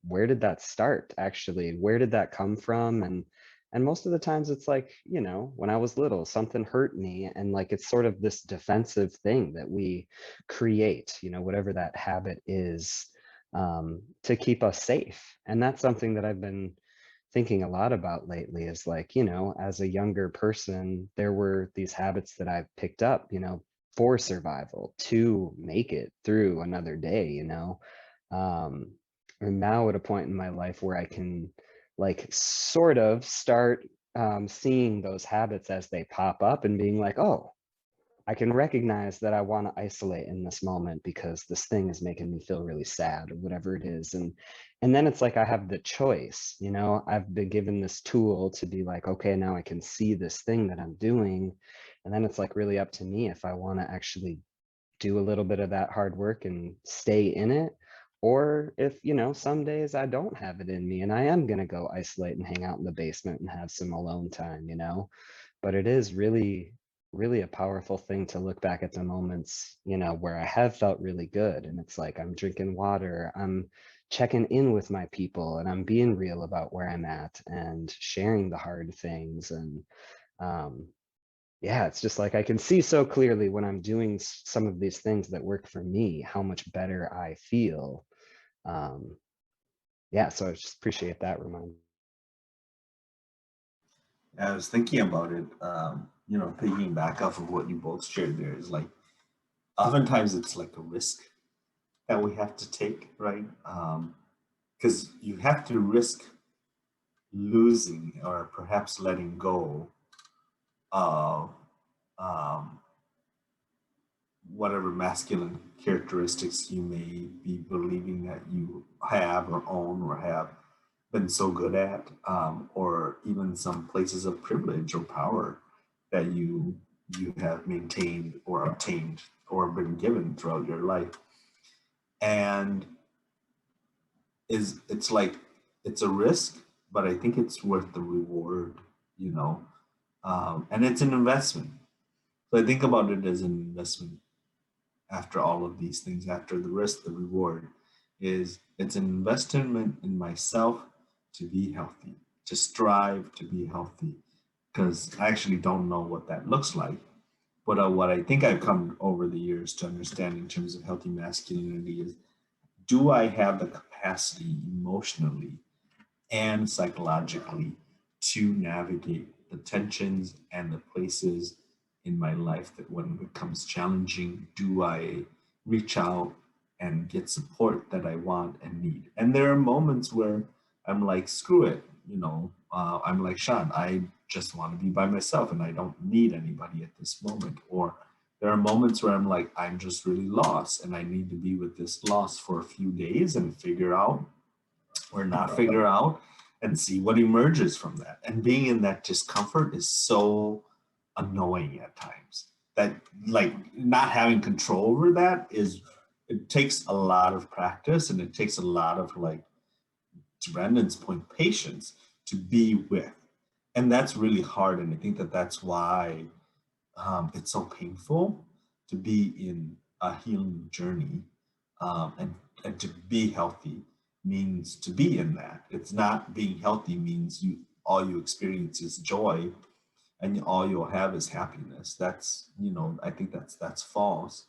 where did that start actually, where did that come from? And most of the times it's like, when I was little something hurt me, and like it's sort of this defensive thing that we create, whatever that habit is, to keep us safe. And that's something that I've been thinking a lot about lately, is like, as a younger person, there were these habits that I've picked up, for survival, to make it through another day, um and now at a point in my life where I can like sort of start, seeing those habits as they pop up and being like, oh, I can recognize that I want to isolate in this moment because this thing is making me feel really sad, or whatever it is. And then it's like I have the choice, I've been given this tool to be like, okay, now I can see this thing that I'm doing. And then it's like really up to me if I want to actually do a little bit of that hard work and stay in it, or if, some days I don't have it in me and I am going to go isolate and hang out in the basement and have some alone time. But it is really, really a powerful thing to look back at the moments, where I have felt really good. And it's like, I'm drinking water, I'm checking in with my people, and I'm being real about where I'm at and sharing the hard things. And um, yeah, it's just like I can see so clearly when I'm doing some of these things that work for me, how much better I feel. Um, yeah, so I just appreciate that reminder. I was thinking about it, thinking back off of what you both shared there is like, oftentimes it's like a risk that we have to take, right? Because you have to risk losing or perhaps letting go of um, whatever masculine characteristics you may be believing that you have or own or have been so good at, or even some places of privilege or power that you have maintained or obtained or been given throughout your life. And it's like it's a risk, but I think it's worth the reward, you know. And it's an investment. So I think about it as an investment. After all of these things, after the risk, the reward is it's an investment in myself to be healthy, to strive to be healthy, because I actually don't know what that looks like. But what I think I've come over the years to understand in terms of healthy masculinity is, do I have the capacity emotionally and psychologically to navigate the tensions and the places in my life that when it becomes challenging, do I reach out and get support that I want and need? And there are moments where I'm like, screw it, I'm like, Sean, I just want to be by myself and I don't need anybody at this moment. Or there are moments where I'm like, I'm just really lost and I need to be with this loss for a few days and figure out or not figure out and see what emerges from that. And being in that discomfort is so annoying at times that like not having control over that is, it takes a lot of practice and it takes a lot of, like, to Brandon's point, patience to be with. And that's really hard. And I think that that's why it's so painful to be in a healing journey, and to be healthy means to be in that. It's not being healthy means all you experience is joy and all you'll have is happiness. That's, I think that's false.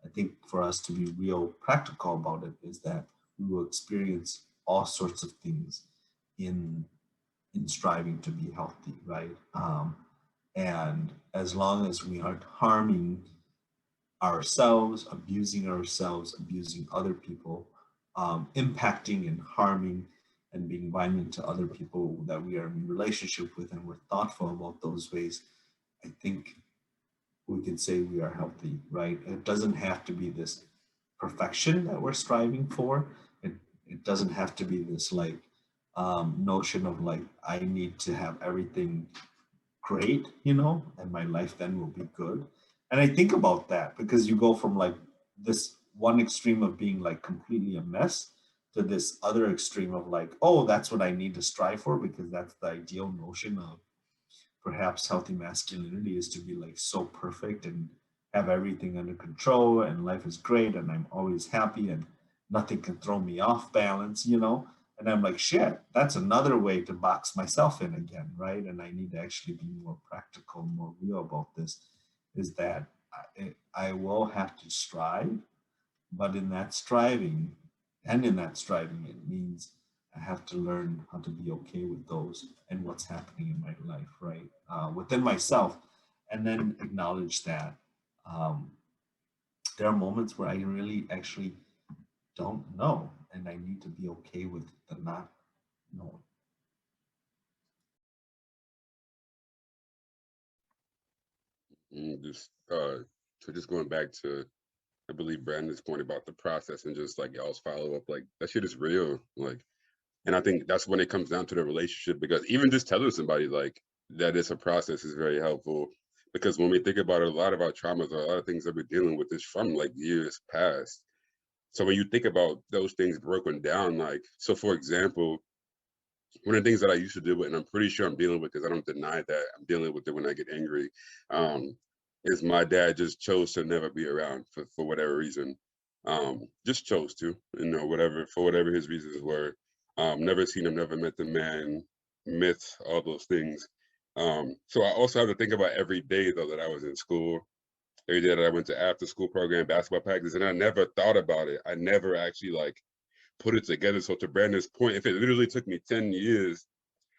I think for us to be real practical about it is that we will experience all sorts of things in striving to be healthy, right? And as long as we aren't harming ourselves, abusing other people, impacting and harming and being violent to other people that we are in relationship with, and we're thoughtful about those ways, I think we can say we are healthy, right? It doesn't have to be this perfection that we're striving for. It, it doesn't have to be this like notion of like, I need to have everything great, and my life then will be good. And I think about that because you go from like this one extreme of being like completely a mess to this other extreme of like, oh, that's what I need to strive for because that's the ideal notion of perhaps healthy masculinity, is to be like so perfect and have everything under control and life is great and I'm always happy and nothing can throw me off balance. And I'm like, shit, that's another way to box myself in again, right? And I need to actually be more practical, more real about this, is that I will have to strive, but in that striving, it means I have to learn how to be okay with those and what's happening in my life, right? Within myself, and then acknowledge that um, there are moments where I really actually don't know, and I need to be okay with the not knowing. Just so just going back to, I believe, Brandon's point about the process and just like y'all's follow up, like that shit is real. Like, and I think that's when it comes down to the relationship, because even just telling somebody like that it's a process is very helpful. Because when we think about it, a lot of our traumas or a lot of things that we're dealing with is from like years past. So when you think about those things broken down, like, so for example, one of the things that I used to deal with, and I'm pretty sure I'm dealing with, because I don't deny that I'm dealing with it when I get angry, um, is my dad just chose to never be around for whatever reason. Just chose to, whatever, for whatever his reasons were. Never seen him, never met the man, myth, all those things. So I also have to think about every day though that I was in school, every day that I went to after school program, basketball practice, and I never thought about it. I never actually like put it together. So to Brandon's point, if it literally took me 10 years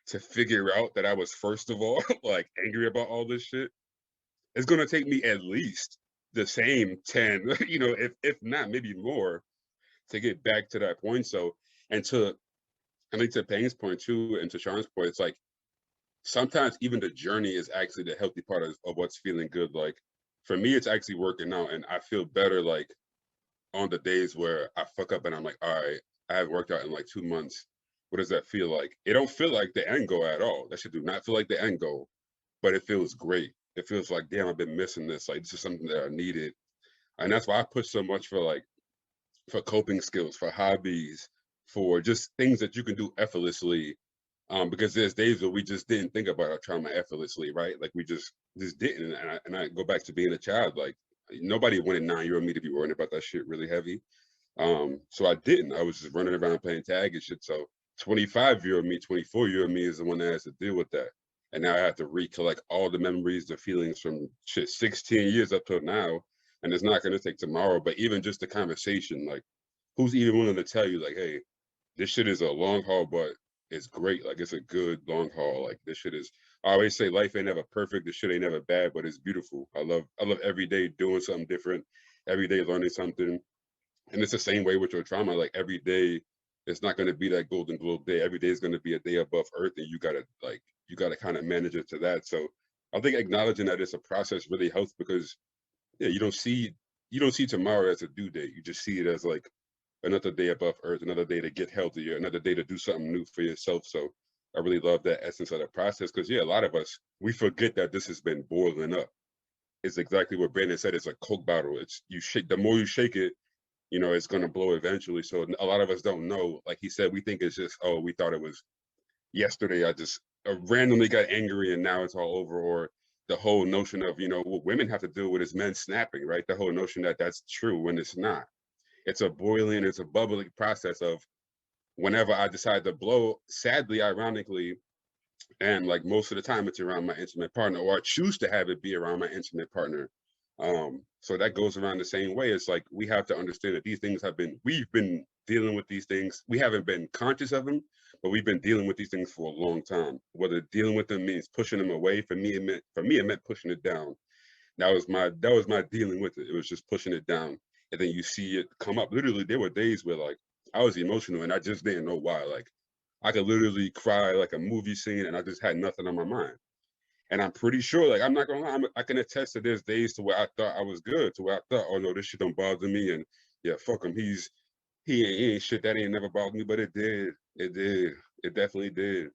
to figure out that I was, first of all, like angry about all this shit, it's gonna take me at least the same 10, if not maybe more, to get back to that point. So, and to, I think to Peng's point too, and to Sean's point, it's like sometimes even the journey is actually the healthy part of what's feeling good. Like for me, it's actually working out, and I feel better like on the days where I fuck up and I'm like, all right, I haven't worked out in like 2 months. What does that feel like? It don't feel like the end goal at all. That should do not feel like the end goal, but it feels great. It feels like, damn, I've been missing this. Like this is something that I needed. And that's why I push so much for like, for coping skills, for hobbies, for just things that you can do effortlessly. Because there's days where we just didn't think about our trauma effortlessly, right? Like we just didn't. And I go back to being a child. Like nobody wanted 9-year-old me to be worrying about that shit really heavy. So I didn't. I was just running around playing tag and shit. So 25-year-old me, 24-year-old me is the one that has to deal with that. And now I have to recollect all the memories, the feelings from shit 16 years up till now. And it's not gonna take tomorrow, but even just the conversation, like who's even willing to tell you like, hey, this shit is a long haul, but it's great. Like it's a good long haul. Like this shit is, I always say life ain't never perfect. This shit ain't never bad, but it's beautiful. I love every day doing something different, every day learning something. And it's the same way with your trauma. Like every day, it's not going to be that golden globe day. Every day is going to be a day above earth, and you gotta kind of manage it to that. So I think acknowledging that it's a process really helps, because yeah, you don't see tomorrow as a due date. You just see it as like another day above earth, another day to get healthier, another day to do something new for yourself. So I really love that essence of the process, because yeah, a lot of us, we forget that this has been boiling up. It's exactly what Brandon said. It's a Coke bottle. It's, you shake, the more you shake it, it's going to blow eventually. So a lot of us don't know. Like he said, we think it's just, oh, we thought it was yesterday. I just randomly got angry and now it's all over. Or the whole notion of, what women have to deal with is men snapping, right? The whole notion that that's true when it's not. It's a boiling, it's a bubbling process of whenever I decide to blow, sadly, ironically, and like most of the time it's around my intimate partner, or I choose to have it be around my intimate partner. So that goes around the same way. It's like we have to understand that these things we've been dealing with these things. We haven't been conscious of them, but we've been dealing with these things for a long time. Whether dealing with them means pushing them away, for me it meant pushing it down. That was my dealing with it. It was just pushing it down. And then you see it come up. Literally, there were days where like I was emotional and I just didn't know why. Like I could literally cry like a movie scene and I just had nothing on my mind. And I'm pretty sure, like, I'm not gonna lie, I can attest to there's days to where I thought I was good, to where I thought, oh no, this shit don't bother me. And yeah, fuck him. He ain't shit that ain't never bothered me, but it did. It did. It definitely did.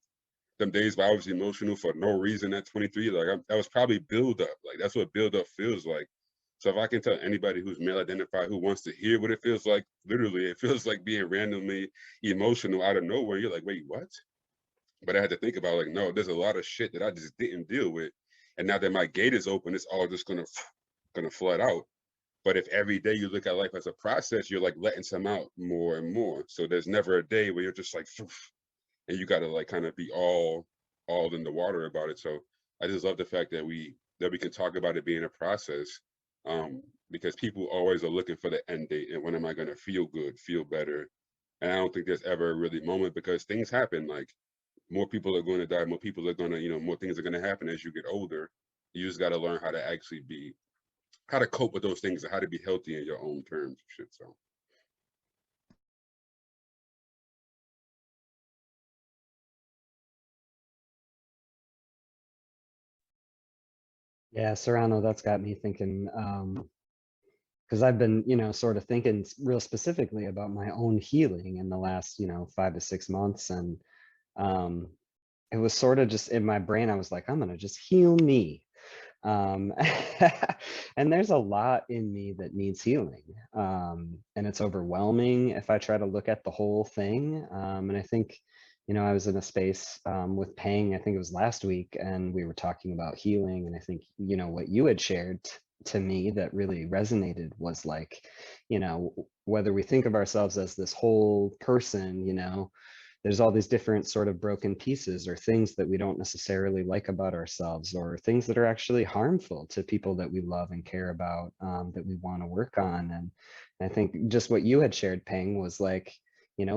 Them days where I was emotional for no reason at 23, like that was probably build up. Like that's what build up feels like. So if I can tell anybody who's male identified who wants to hear what it feels like, literally, it feels like being randomly emotional out of nowhere. You're like, wait, what? But I had to think about like, no, there's a lot of shit that I just didn't deal with. And now that my gate is open, it's all just gonna flood out. But if every day you look at life as a process, you're like letting some out more and more. So there's never a day where you're just like, and you gotta like kind of be all in the water about it. So I just love the fact that we can talk about it being a process. Because people always are looking for the end date and when am I gonna feel good, feel better. And I don't think there's ever a really moment because things happen. Like more people are going to die, more people are going to, more things are going to happen as you get older. You just got to learn how to actually how to cope with those things and how to be healthy in your own terms. Shit. So. Yeah, Serrano, that's got me thinking, because I've been, sort of thinking real specifically about my own healing in the last, 5 to 6 months. And um, it was sort of just in my brain, I was like, I'm going to just heal me. Um, and there's a lot in me that needs healing. And it's overwhelming if I try to look at the whole thing. And I think, I was in a space with Pheng, I think it was last week, and we were talking about healing. And I think, what you had shared to me that really resonated was like, whether we think of ourselves as this whole person, there's all these different sort of broken pieces or things that we don't necessarily like about ourselves or things that are actually harmful to people that we love and care about, that we want to work on. And I think just what you had shared, Pheng, was like,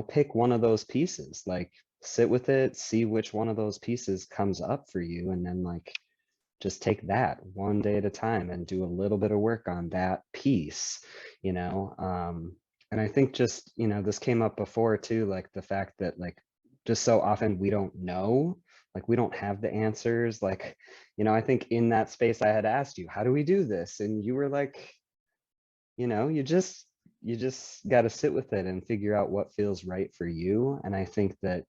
pick one of those pieces, like sit with it, see which one of those pieces comes up for you, and then like just take that one day at a time and do a little bit of work on that piece, and I think just, this came up before too, like the fact that like just so often we don't know, like we don't have the answers. Like, I think in that space I had asked you, how do we do this? And you were like, you just got to sit with it and figure out what feels right for you. And I think that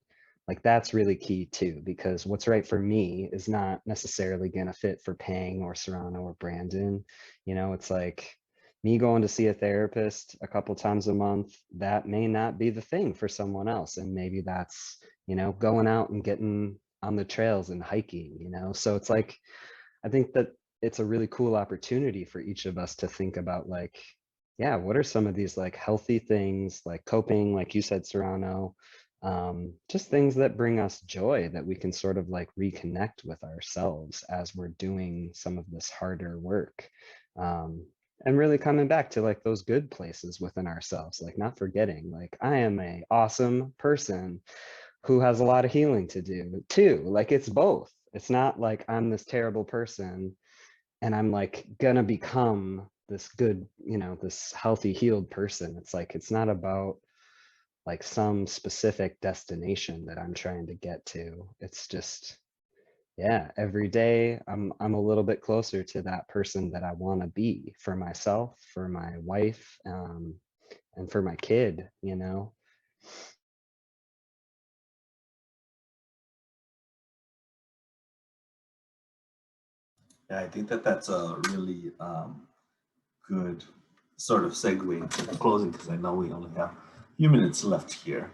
like that's really key too, because what's right for me is not necessarily going to fit for Pheng or Serrano or Brandon. It's like me going to see a therapist a couple times a month, that may not be the thing for someone else. And maybe that's, going out and getting on the trails and hiking, so it's like, I think that it's a really cool opportunity for each of us to think about like, yeah, what are some of these like healthy things, like coping, like you said, Serrano, just things that bring us joy that we can sort of like reconnect with ourselves as we're doing some of this harder work. And really coming back to like those good places within ourselves, like not forgetting, like I am a awesome person who has a lot of healing to do too. Like it's both. It's not like I'm this terrible person and I'm like gonna become this good, this healthy, healed person. It's like, it's not about like some specific destination that I'm trying to get to. It's just, yeah, every day I'm a little bit closer to that person that I want to be for myself, for my wife, and for my kid. Yeah, I think that that's a really good sort of segue to the closing because I know we only have a few minutes left here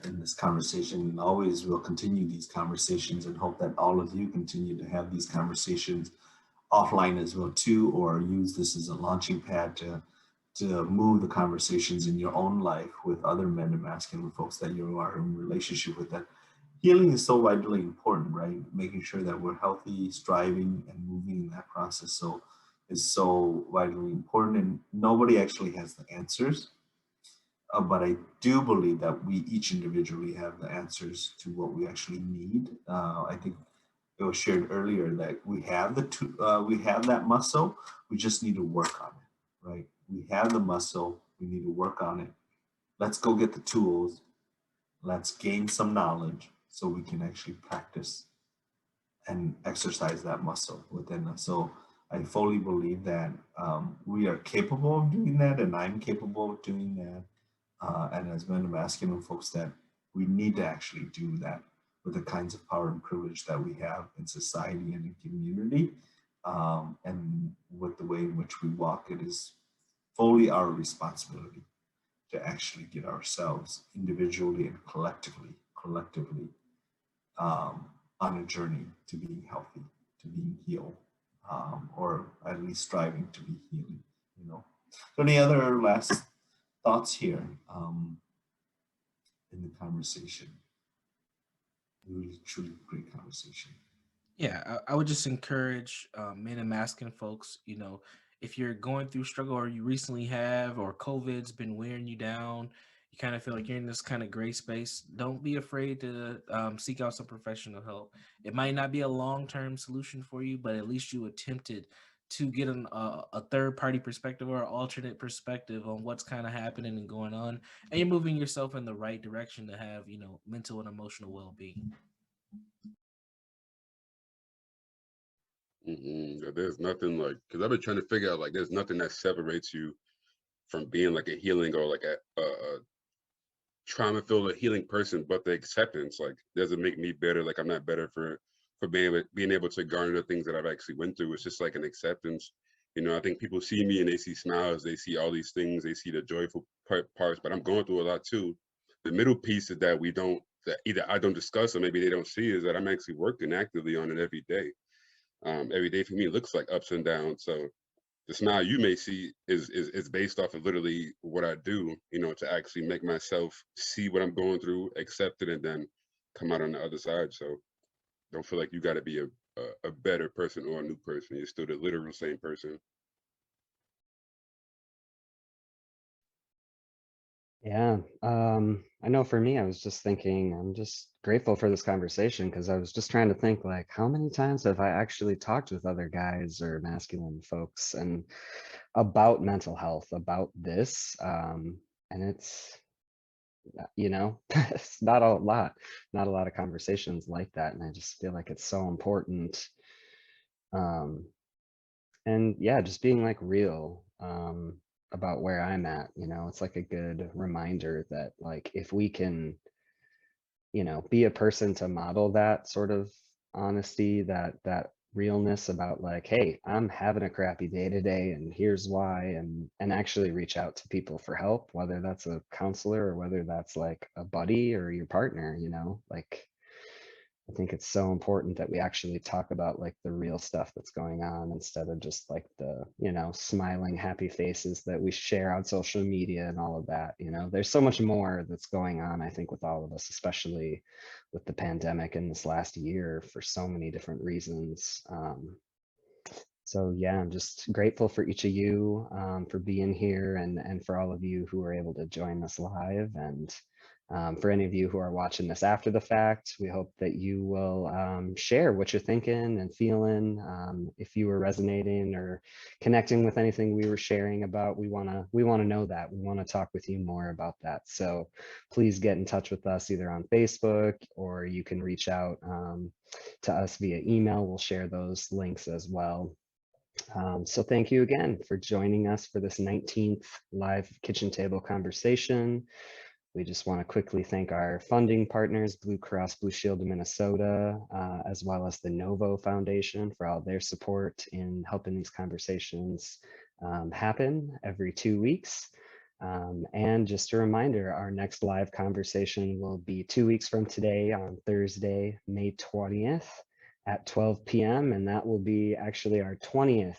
in this conversation. And always we'll continue these conversations and hope that all of you continue to have these conversations offline as well too, or use this as a launching pad to move the conversations in your own life with other men and masculine folks that you are in relationship with. That healing is so vitally important, right? Making sure that we're healthy, striving, and moving in that process. So is so vitally important, and nobody actually has the answers. But I do believe that we each individually have the answers to what we actually need. I think it was shared earlier that we have that muscle. We just need to work on it, right? We have the muscle. We need to work on it. Let's go get the tools. Let's gain some knowledge so we can actually practice and exercise that muscle within us. So I fully believe that we are capable of doing that, and I'm capable of doing that. And as men and masculine folks, that we need to actually do that with the kinds of power and privilege that we have in society and in community. And with the way in which we walk, it is fully our responsibility to actually get ourselves individually and collectively on a journey to being healthy, to being healed, or at least striving to be healing. You know. So any other last thoughts here in the conversation? Really, truly great conversation. Yeah, I would just encourage men and masculine folks, if you're going through struggle or you recently have, or COVID's been wearing you down, you kind of feel like you're in this kind of gray space, don't be afraid to seek out some professional help. It might not be a long-term solution for you, but at least you attempted to get a third-party perspective or an alternate perspective on what's kind of happening and going on, and you're moving yourself in the right direction to have, mental and emotional well-being. There's nothing like, because I've been trying to figure out, like, there's nothing that separates you from being like a healing or like a trauma filled or healing person, but the acceptance, like, doesn't make me better. Like, I'm not better for being able to garner the things that I've actually went through. It's just like an acceptance. I think people see me and they see smiles, they see all these things, they see the joyful parts, but I'm going through a lot too. The middle piece is that that either I don't discuss or maybe they don't see, is that I'm actually working actively on it every day. Every day for me looks like ups and downs. So the smile you may see is based off of literally what I do, to actually make myself see what I'm going through, accept it, and then come out on the other side. So don't feel like you got to be a better person or a new person. You're still the literal same person. Yeah. I know for me, I was just thinking, I'm just grateful for this conversation because I was just trying to think, like, how many times have I actually talked with other guys or masculine folks and about mental health, about this? And it's, it's not a lot of conversations like that. And I just feel like it's so important. Um, and yeah, just being like real about where I'm at, it's like a good reminder that, like, if we can, be a person to model that sort of honesty, that realness about, like, hey, I'm having a crappy day today and here's why, and actually reach out to people for help, whether that's a counselor or whether that's like a buddy or your partner, like, I think it's so important that we actually talk about, like, the real stuff that's going on instead of just like the, smiling happy faces that we share on social media and all of that. There's so much more that's going on, I think, with all of us, especially with the pandemic in this last year for so many different reasons. So yeah, I'm just grateful for each of you for being here, and for all of you who are able to join us live. And for any of you who are watching this after the fact, we hope that you will share what you're thinking and feeling. If you were resonating or connecting with anything we were sharing about, we wanna know that. We wanna talk with you more about that. So please get in touch with us either on Facebook, or you can reach out to us via email. We'll share those links as well. So thank you again for joining us for this 19th live kitchen table conversation. We just want to quickly thank our funding partners, Blue Cross Blue Shield of Minnesota, as well as the Novo Foundation, for all their support in helping these conversations happen every 2 weeks. And just a reminder, our next live conversation will be 2 weeks from today on Thursday, May 20th at 12 p.m. And that will be actually our 20th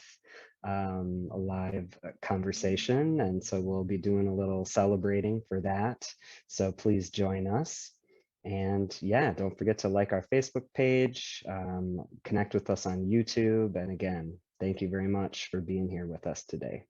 live conversation. And so we'll be doing a little celebrating for that. So please join us. And yeah, don't forget to like our Facebook page, connect with us on YouTube. And again, Thank you very much for being here with us today.